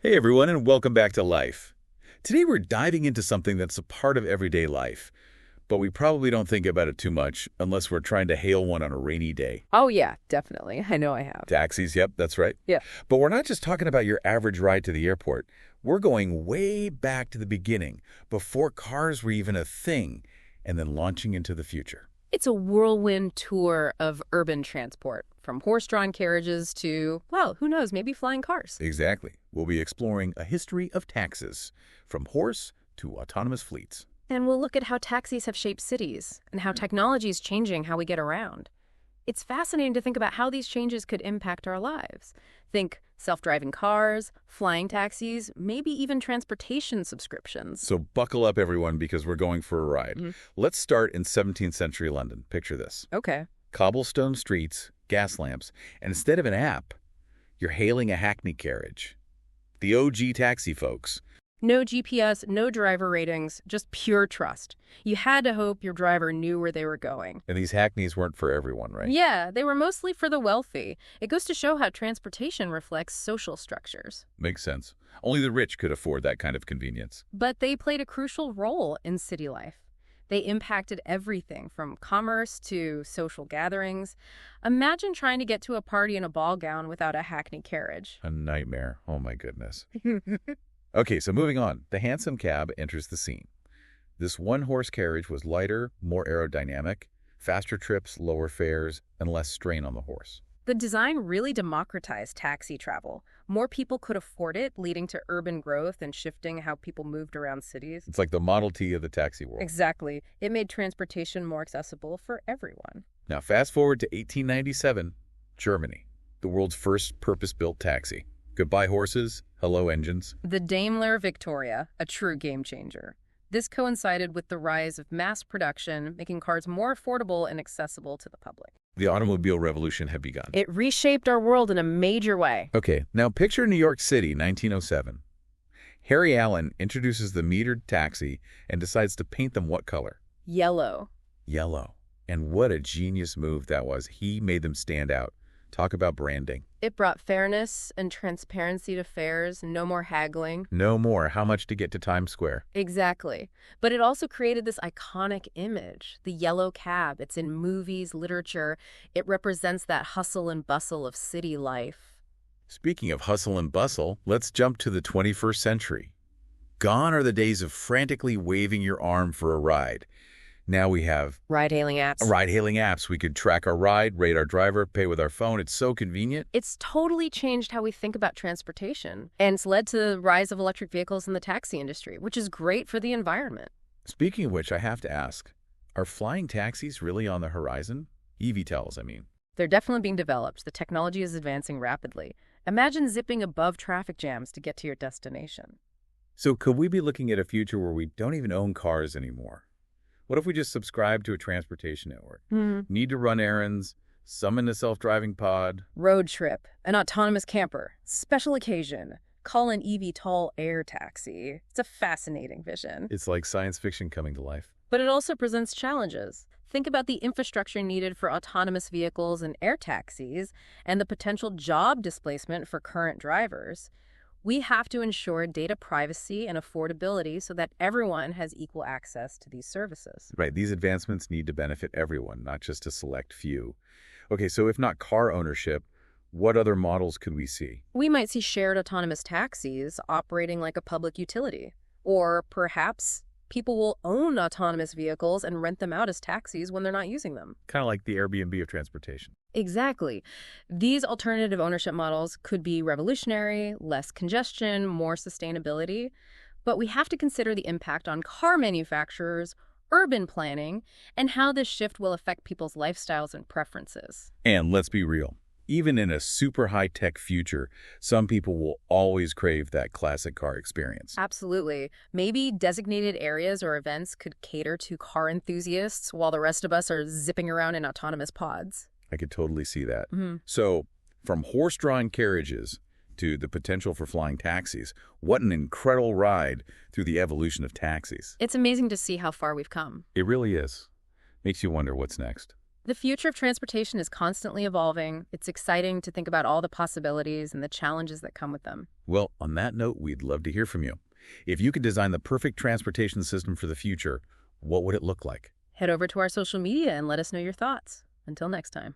Hey everyone, and welcome back to Life. Today we're diving into something that's a part of everyday life, but we probably don't think about it too much unless we're trying to hail one on a rainy day. Oh, yeah, definitely. I know I have. Taxis, yep, that's right. Yeah. But we're not just talking about your average ride to the airport. We're going way back to the beginning, before cars were even a thing, and then launching into the future. It's a whirlwind tour of urban transport, from horse-drawn carriages to, well, who knows, maybe flying cars. Exactly. We'll be exploring a history of taxis, from horse to autonomous fleets. And we'll look at how taxis have shaped cities and how technology is changing how we get around. It's fascinating to think about how these changes could impact our lives. Think self-driving cars, flying taxis, maybe even transportation subscriptions. So buckle up, everyone, because we're going for a ride. Let's start in 17th century London. Picture this. Okay. Cobblestone streets, gas lamps, and instead of an app, you're hailing a hackney carriage. The OG taxi folks. No GPS, no driver ratings, just pure trust. You had to hope your driver knew where they were going. And these hackneys weren't for everyone, right? Yeah, they were mostly for the wealthy. It goes to show how transportation reflects social structures. Makes sense. Only the rich could afford that kind of convenience. But they played a crucial role in city life. They impacted everything from commerce to social gatherings. Imagine trying to get to a party in a ball gown without a hackney carriage. A nightmare. Oh, my goodness. Okay, so moving on. The hansom cab enters the scene. This one-horse carriage was lighter, more aerodynamic, faster trips, lower fares, and less strain on the horse. The design really democratized taxi travel. More people could afford it, leading to urban growth and shifting how people moved around cities. It's like the Model T of the taxi world. Exactly. It made transportation more accessible for everyone. Now, fast forward to 1897, Germany, the world's first purpose-built taxi. Goodbye horses, hello engines. The Daimler Victoria, a true game changer. This coincided with the rise of mass production, making cars more affordable and accessible to the public. The automobile revolution had begun. It reshaped our world in a major way. Okay, now picture New York City, 1907. Harry Allen introduces the metered taxi and decides to paint them what color? Yellow. Yellow. And what a genius move that was. He made them stand out. Talk about branding. It brought fairness and transparency to fares, no more haggling. No more. How much to get to Times Square? Exactly. But it also created this iconic image, the yellow cab. It's in movies, literature. It represents that hustle and bustle of city life. Speaking of hustle and bustle, let's jump to the 21st century. Gone are the days of frantically waving your arm for a ride. Now we have Ride-hailing apps. ride-hailing apps. We could track our ride, rate our driver, pay with our phone. It's so convenient. It's totally changed how we think about transportation, and it's led to the rise of electric vehicles in the taxi industry, which is great for the environment. Speaking of which, I have to ask, are flying taxis really on the horizon? eVTOLs, I mean. They're definitely being developed. The technology is advancing rapidly. Imagine zipping above traffic jams to get to your destination. So could we be looking at a future where we don't even own cars anymore? What if we just subscribe to a transportation network? Need to run errands, summon a self-driving pod. Road trip, an autonomous camper, special occasion. Call an eVTOL air taxi. It's a fascinating vision. It's like science fiction coming to life. But it also presents challenges. Think about the infrastructure needed for autonomous vehicles and air taxis, and the potential job displacement for current drivers. We have to ensure data privacy and affordability so that everyone has equal access to these services. Right, these advancements need to benefit everyone, not just a select few. Okay, so if not car ownership, what other models could we see? We might see shared autonomous taxis operating like a public utility. Or perhaps people will own autonomous vehicles and rent them out as taxis when they're not using them. Kind of like the Airbnb of transportation. Exactly. These alternative ownership models could be revolutionary, less congestion, more sustainability. But we have to consider the impact on car manufacturers, urban planning, and how this shift will affect people's lifestyles and preferences. And let's be real. Even in a super high-tech future, some people will always crave that classic car experience. Absolutely. Maybe designated areas or events could cater to car enthusiasts while the rest of us are zipping around in autonomous pods. I could totally see that. So, from horse-drawn carriages to the potential for flying taxis, what an incredible ride through the evolution of taxis. It's amazing to see how far we've come. It really is. Makes you wonder what's next. The future of transportation is constantly evolving. It's exciting to think about all the possibilities and the challenges that come with them. Well, on that note, we'd love to hear from you. If you could design the perfect transportation system for the future, what would it look like? Head over to our social media and let us know your thoughts. Until next time.